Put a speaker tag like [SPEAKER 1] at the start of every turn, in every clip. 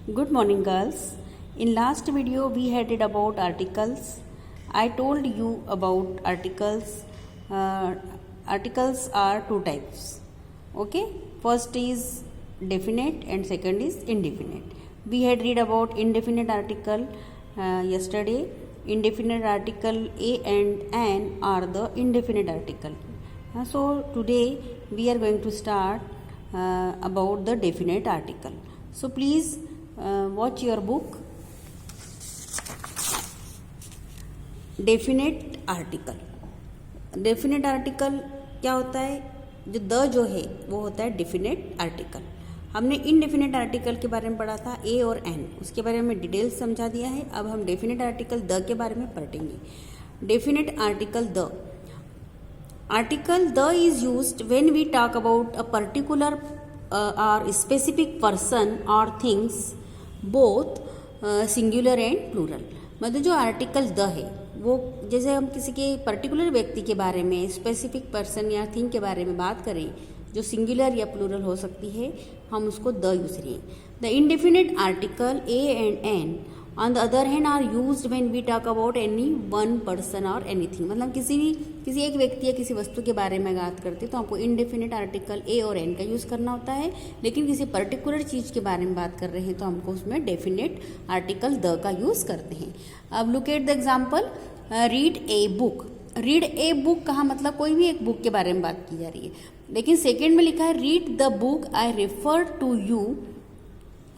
[SPEAKER 1] Good morning, girls. In last video we had read about articles. I told you about articles. Articles are two types. Okay, first is definite and second is indefinite. We had read about indefinite article yesterday. Indefinite article a and an are the indefinite article. So today we are going to start about the definite article. So please watch your book. Definite article. Definite article क्या होता है? जो the जो है वो होता है definite article. हमने इनडेफिनेट आर्टिकल के बारे में पढ़ा था ए और एन, उसके बारे में डिटेल्स समझा दिया है. अब हम डेफिनेट आर्टिकल द के बारे में पढ़ेंगे. Definite article the. Article the is used when we talk about a particular और स्पेसिफिक पर्सन और things, both singular and plural. मतलब जो आर्टिकल द है वो जैसे हम किसी के पर्टिकुलर व्यक्ति के बारे में, स्पेसिफिक पर्सन या थिंग के बारे में बात करें जो सिंगुलर या प्लूरल हो सकती है, हम उसको द यूज करें. The indefinite article a and an on the other hand are used when we talk about any one person और एनीथिंग. मतलब किसी एक व्यक्ति या किसी वस्तु के बारे में बात करते तो हमको इंडेफिनिट आर्टिकल ए और एन का यूज करना होता है. लेकिन किसी पर्टिकुलर चीज के बारे में बात कर रहे हैं तो हमको उसमें डेफिनेट आर्टिकल द का यूज करते हैं. अब look at the example. Read a book. Read a book कहा मतलब कोई भी एक बुक के बारे में बात की जा रही है. लेकिन सेकेंड में लिखा है read the book I refer to you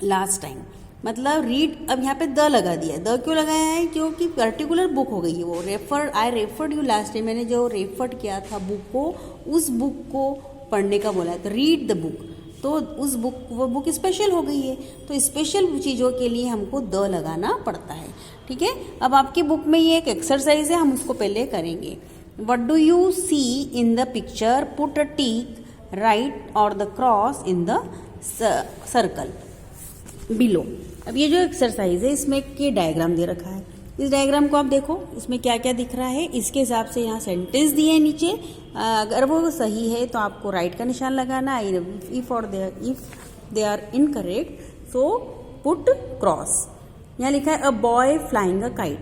[SPEAKER 1] last time. मतलब रीड, अब यहाँ पे द लगा दिया. द क्यों लगाया है? क्योंकि पर्टिकुलर बुक हो गई है वो. Refer, I referred you last time, मैंने जो रेफर्ड किया था बुक को, उस बुक को पढ़ने का बोला है. तो रीड द बुक, तो उस बुक, वो बुक स्पेशल हो गई है. तो स्पेशल चीज़ों के लिए हमको द लगाना पड़ता है. ठीक है. अब आपकी बुक में ये एक एक्सरसाइज है, हम उसको पहले करेंगे. What do you see in the picture? Put a tick, right और the cross in the circle below. अब ये जो एक्सरसाइज है इसमें एक डायग्राम दे रखा है. इस डायग्राम को आप देखो, इसमें क्या क्या दिख रहा है. इसके हिसाब से यहाँ सेंटेंस दिए हैं नीचे. अगर वो सही है तो आपको राइट का निशान लगाना. If they are incorrect so put cross. यहाँ लिखा है a boy flying a kite.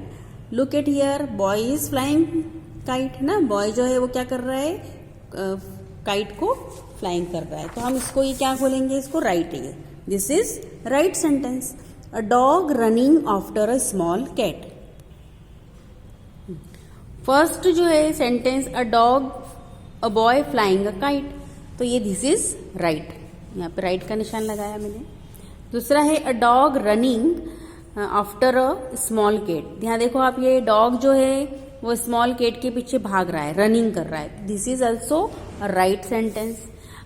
[SPEAKER 1] Look at here, boy is flying kite ना. बॉय जो है वो क्या कर रहा है? काइट को फ्लाइंग कर रहा है. तो हम इसको, ये क्या बोलेंगे? इसको राइट है. This is right sentence. A dog running after a small cat. First जो है sentence a dog, a boy flying a kite, तो ये दिस इज राइट. यहाँ पे राइट का निशान लगाया मैंने. दूसरा है a dog running after a small cat. यहाँ देखो आप, ये डॉग जो है वो स्मॉल कैट के पीछे भाग रहा है, रनिंग कर रहा है. This is also a right sentence.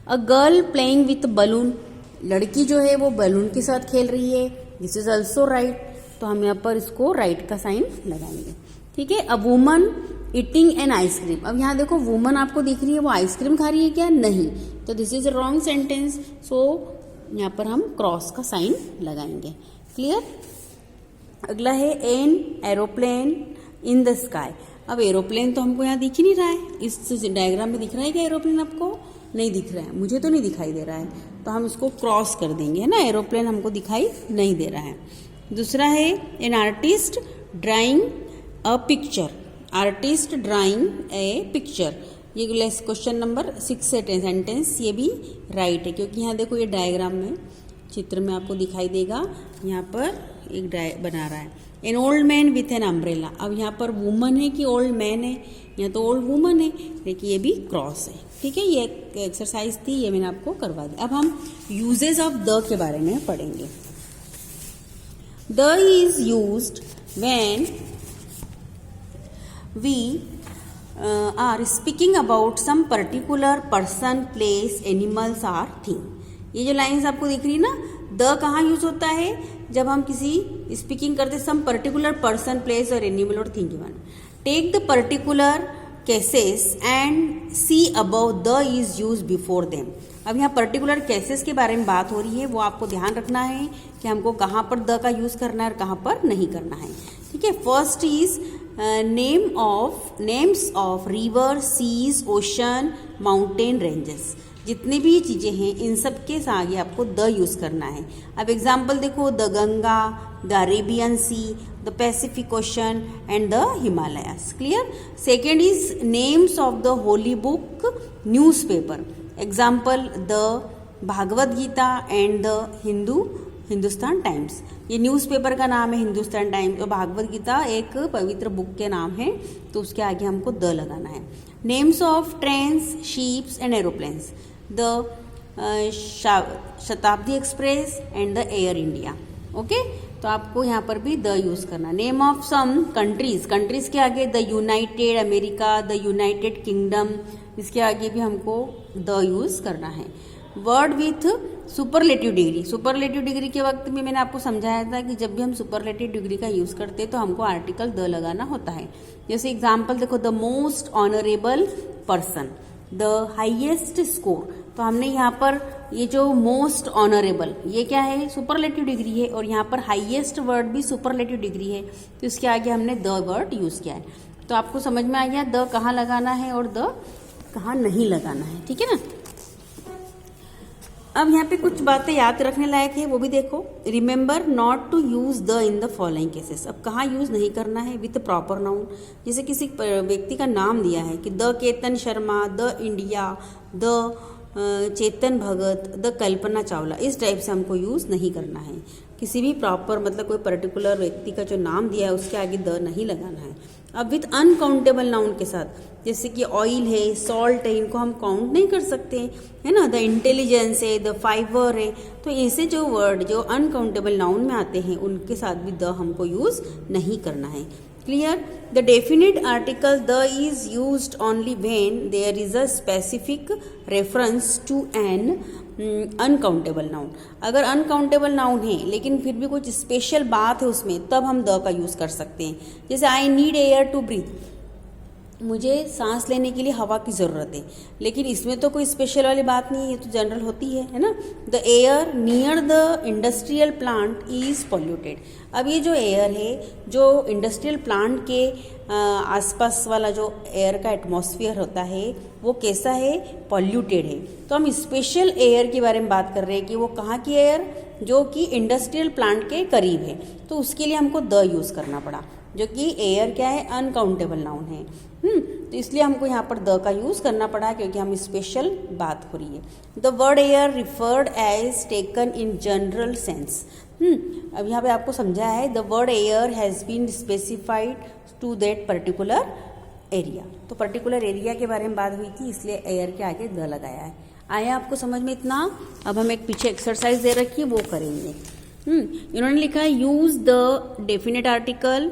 [SPEAKER 1] A girl playing with balloon. लड़की जो है वो बलून के साथ खेल रही है. This is also right. तो हम यहाँ पर इसको राइट का साइन लगाएंगे. ठीक है. A woman eating an ice cream. अब यहाँ देखो वुमन आपको दिख रही है, वो आइसक्रीम खा रही है क्या? नहीं. तो this is a wrong sentence. So यहाँ पर हम क्रॉस का साइन लगाएंगे. क्लियर. अगला है an aeroplane in the sky. अब एरोप्लेन तो हमको यहाँ दिख ही नहीं रहा है. इस डायग्राम में दिख रहा है क्या एरोप्लेन? आपको नहीं दिख रहा है, मुझे तो नहीं दिखाई दे रहा है. तो हम इसको क्रॉस कर देंगे, है ना. एरोप्लेन हमको दिखाई नहीं दे रहा है. दूसरा है an artist drawing a picture. Artist drawing A picture. ये क्वेश्चन नंबर 6 सेंटेंस ये भी राइट है, क्योंकि यहाँ देखो ये डायग्राम में, चित्र में आपको दिखाई देगा. यहाँ पर एक बना रहा है an old man with an umbrella. अब यहाँ पर वुमन है कि ओल्ड मैन है? यहाँ तो ओल्ड वुमन है, लेकिन ये भी क्रॉस है. ठीक है. ये एक्सरसाइज थी, ये मैंने आपको करवा दी. अब हम यूजेस ऑफ द के बारे में पढ़ेंगे. The is used when we are speaking about some particular person, place, animals or thing. ये जो लाइन्स आपको दिख रही है ना, द कहाँ यूज होता है? जब हम किसी स्पीकिंग करते सम पर्टिकुलर पर्सन, प्लेस और एनिमल और थिंग के बारे में. Take the particular cases and see above the is use before them. अब यहाँ पर्टिकुलर केसेस के बारे में बात हो रही है, वो आपको ध्यान रखना है कि हमको कहाँ पर द का यूज करना है और कहाँ पर नहीं करना है. ठीक है. First is names of river, seas, ocean, mountain, ranges. जितनी भी चीज़ें हैं इन सब के आगे आपको द यूज़ करना है। अब एग्जाम्पल देखो, the Ganga, the Arabian sea, the Pacific ocean and the Himalayas. Clear. Second is names of the holy book newspaper. Example the Bhagavat Gita and the Hindustan Times. ये न्यूज़पेपर का नाम है हिंदुस्तान टाइम्स, और भागवत गीता एक पवित्र बुक के नाम है, तो उसके आगे हमको द लगाना है। Names of trains, ships and aeroplanes, the Shatabdi express and the Air India. Okay, तो आपको यहाँ पर भी द यूज़ करना। Name of some countries, countries के आगे the United America, the United Kingdom, इसके आगे भी हमको द यूज़ करना है। Word with superlative degree, superlative degree के वक्त में मैंने आपको समझाया था कि जब भी हम सुपरलेटिव डिग्री का यूज़ करते हैं तो हमको आर्टिकल द लगाना होता है। जैसे एग्जाम्पल देखो, the most honourable person, the highest score. तो हमने यहाँ पर ये जो मोस्ट ऑनरेबल, ये क्या है, सुपरलेटिव डिग्री है, और यहाँ पर हाईएस्ट वर्ड भी सुपरलेटिव डिग्री है, तो इसके आगे हमने द वर्ड यूज़ किया है। तो आपको समझ में आ गया द कहाँ लगाना है और द कहाँ नहीं लगाना है, ठीक है ना। अब यहाँ पे कुछ बातें याद रखने लायक है, वो भी देखो। Remember not to use the in the following cases. अब कहाँ यूज नहीं करना है, विथ प्रॉपर नाउन। जैसे किसी व्यक्ति का नाम दिया है कि the Ketan Sharma, the India, the Chetan Bhagat, the Kalpana Chawla, इस टाइप से हमको यूज नहीं करना है। किसी भी प्रॉपर मतलब कोई पर्टिकुलर व्यक्ति का जो नाम दिया है उसके आगे द नहीं लगाना है। अब विथ अनकाउंटेबल नाउन के साथ, जैसे कि ऑयल है, सॉल्ट है, इनको हम काउंट नहीं कर सकते, है ना। द इंटेलिजेंस है, द फाइबर है, तो ऐसे जो वर्ड जो अनकाउंटेबल नाउन में आते हैं उनके साथ भी द हमको यूज नहीं करना है। Clear. The definite article the is used only when there is a specific reference to an uncountable noun. अगर अनकाउंटेबल नाउन है लेकिन फिर भी कुछ स्पेशल बात है उसमें, तब हम द का यूज़ कर सकते हैं। जैसे I need air to breathe, मुझे सांस लेने के लिए हवा की ज़रूरत है, लेकिन इसमें तो कोई स्पेशल वाली बात नहीं है, ये तो जनरल होती है ना। The air near the industrial plant is polluted. अब ये जो एयर है, जो इंडस्ट्रियल प्लांट के आसपास वाला जो एयर का एटमॉस्फेयर होता है वो कैसा है, पॉल्यूटेड है। तो हम स्पेशल एयर के बारे में बात कर रहे हैं कि वो कहाँ की एयर, जो कि इंडस्ट्रियल प्लांट के करीब है, तो उसके लिए हमको द यूज़ करना पड़ा, जो कि एयर क्या है, अनकाउंटेबल नाउन है। तो इसलिए हमको यहाँ पर द का यूज़ करना पड़ा, क्योंकि हम स्पेशल बात हो रही है। The word air referred as taken in general sense. अब यहाँ पे आपको समझाया है, the word air has been specified to that particular area. तो पर्टिकुलर एरिया के बारे में बात हुई थी, इसलिए एयर के आगे द लगाया है। आया आपको समझ में इतना। अब हम एक पीछे एक्सरसाइज दे रखी है, वो करेंगे। इन्होंने लिखा है use the definite article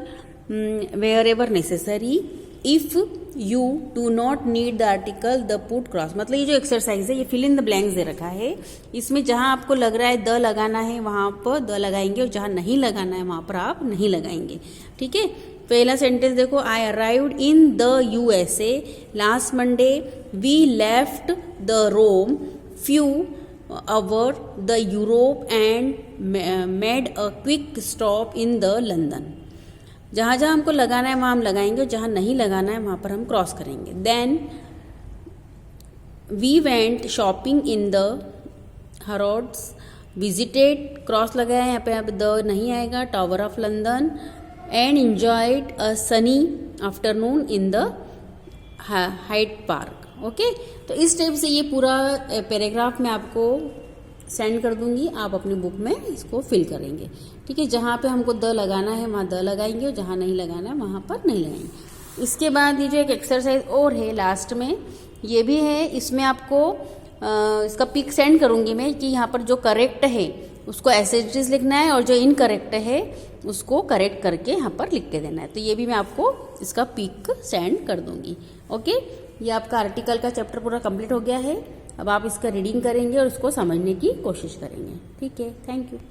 [SPEAKER 1] wherever necessary, if you do not need the article the put cross. मतलब ये जो एक्सरसाइज है ये फिल इन द ब्लैंक्स दे रखा है, इसमें जहां आपको लग रहा है द लगाना है वहां पर द लगाएंगे, और जहां नहीं लगाना है वहां पर आप नहीं लगाएंगे, ठीक है। पहला सेंटेंस देखो, I arrived in the USA last Monday, we left the Rome few hour the Europe and made a quick stop in the London. जहाँ जहाँ हमको लगाना है वहाँ हम लगाएंगे, और जहाँ नहीं लगाना है वहाँ पर हम क्रॉस करेंगे। Then we went shopping in the Harrods, visited, cross लगाया है यहाँ पे, अब द नहीं आएगा, tower of London, and enjoyed a sunny afternoon in the Hyde Park. Okay, तो इस टाइप से ये पूरा पैराग्राफ मैं आपको सेंड कर दूंगी, आप अपनी बुक में इसको फिल करेंगे, ठीक है। जहाँ पे हमको द लगाना है वहाँ द लगाएंगे, और जहाँ नहीं लगाना है वहाँ पर नहीं लगाएंगे। इसके बाद ये जो एक एक्सरसाइज और है लास्ट में, ये भी है, इसमें आपको इसका पिक सेंड करूँगी मैं कि यहाँ पर जो करेक्ट है उसको ऐसे इट इज लिखना है, और जो इनकरेक्ट है उसको करेक्ट करके यहाँ पर लिख के देना है। तो ये भी मैं आपको इसका पिक सेंड कर दूँगी। ओके, ये आपका आर्टिकल का चैप्टर पूरा कंप्लीट हो गया है। अब आप इसका रीडिंग करेंगे और उसको समझने की कोशिश करेंगे, ठीक है। Thank you.